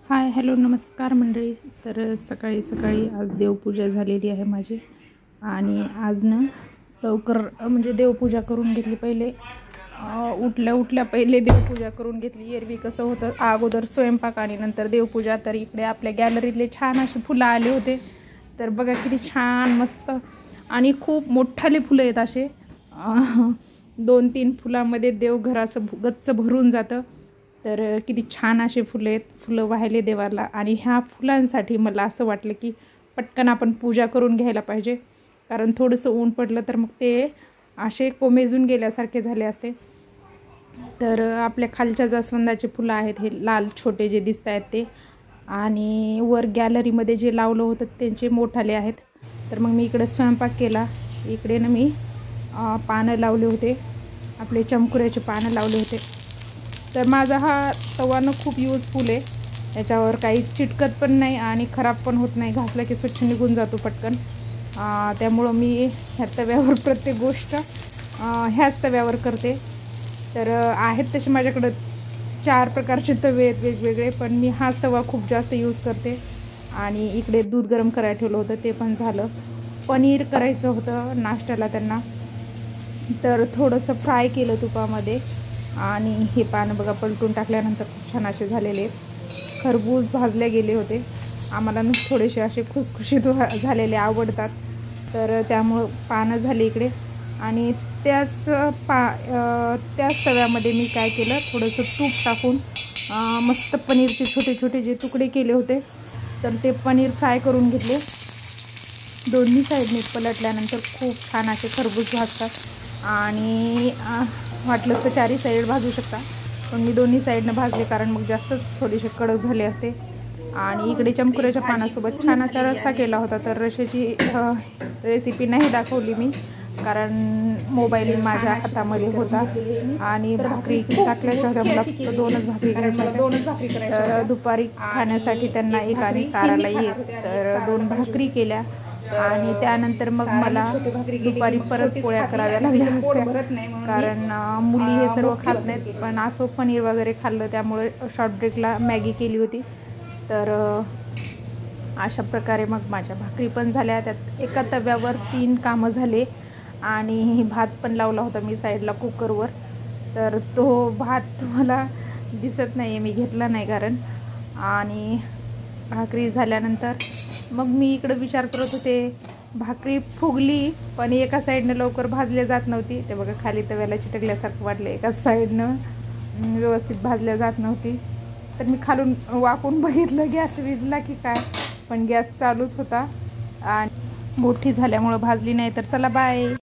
Hi hello नमस्कार मंडळी. तर सकाळी सकाळी आज देवपूजा झालेली आहे माझी आणि आज ना लवकर म्हणजे देवपूजा करून घेतली. पहिले उठल्या पहिले देवपूजा करून घेतली. एरवी कसं होतं, अगोदर स्वयंपाक आणि नंतर देवपूजा. तर इकडे आपल्या गॅलरीतले छान असे फुलं आले होते. तर बघा किती छान मस्त आणि खूप मोठाले फुलं आहेत असे. 2-3 फुलामध्ये देवघर असं गच्च भरून जातं. तर किती छान असे फुलं आहेत. फुलं वाहिले देवाला आणि ह्या फुलांसाठी मला असं वाटलं की पटकन आपण पूजा करून घ्यायला पाहिजे. कारण थोडंसं ऊन पडलं तर मग ते असे कोमेजून गेल्यासारखे झाले असते. तर आपल्या खालच्या जास्वंदाचे फुलं आहेत, हे लाल छोटे जे दिसत आहेत ते, आणि वर गॅलरीमध्ये जे लावलं होतं त्यांचे मोठाले आहेत. तर मग मी इकडे स्वयंपाक केला. इकडे ना मी पानं लावले होते, आपले चमकुऱ्याचे पानं लावले होते. तर माझा हा तवानं खूप यूजफुल आहे. याच्यावर काही चिटकत पण नाही आणि खराब पण होत नाही. घासला की स्वच्छ निघून जातो पटकन. त्यामुळं मी ह्या तव्यावर प्रत्येक गोष्ट ह्याच तव्यावर करते. तर आहेत तसे माझ्याकडं 4 प्रकारचे तवे आहेत वेगवेगळे, पण मी हाच तवा खूप जास्त यूज करते. आणि इकडे दूध गरम करायला ठेवलं होतं, ते पण झालं. पनीर करायचं होतं नाश्त्याला त्यांना, तर थोडंसं फ्राय केलं तुपामध्ये. आणि हे पानं बघा पलटून टाकल्यानंतर खूप छान असे झालेले आहेत. खरबूज भाजले गेले होते. आम्हाला ना थोडेसे असे खुसखुशीत झालेले आवडतात, तर त्यामुळं पानं झाले इकडे. आणि त्याच तव्यामध्ये मी काय केलं, थोडंसं तूप टाकून मस्त पनीरचे छोटे छोटे जे तुकडे केले होते, तर ते पनीर फ्राय करून घेतले. दोन्ही साईडने पलटल्यानंतर खूप छान असे खरबूज भाजतात. आणि वाटलं तर 4ही साईड भाजू शकता, पण मी दोन्ही साईडनं भाजले कारण मग जास्तच थोडेसे कडक झाले असते. आणि इकडे चमकुऱ्याच्या पानासोबत छान असा रस्सा केला होता. तर रश्श्याची रेसिपी नाही दाखवली मी, कारण मोबाईल माझ्या हातामध्ये होता आणि भाकरी टाकल्याच्या होत्या. मला फक्त 2च भाकरी करायच्या. तर दुपारी खाण्यासाठी त्यांना एक आणि साराला एक, तर 2 भाकरी केल्या. आणि त्यानंतर मग मला दुपारी परत पोळ्या कराव्या लागल्या असत्या, कारण मुली हे सर्व खात नाहीत. पण असो पनीर वगैरे खाल्लं, त्यामुळे शॉर्ट ब्रेकला मॅगी केली होती. तर अशा प्रकारे मग माझ्या भाकरी पण झाल्या. त्यात एका तव्यावर 3 कामं झाले. आणि भात पण लावला होता मी साईडला कुकरवर. तर तो भात तुम्हाला दिसत नाही आहे, मी घेतला नाही कारण. आणि भाकरी झाल्यानंतर मग मी इकडं विचार करत होते, भाकरी फुगली पण एका साईडनं लवकर भाजल्या जात नव्हती. ते बघा खाली तव्याला चिटकल्यासारखं वाटलं, एका साईडनं व्यवस्थित भाजल्या जात नव्हती. तर मी खालून वाकून बघितलं गॅस विजला की काय, पण गॅस चालूच होता आणि मोठी झाल्यामुळं भाजली नाही. तर चला बाय.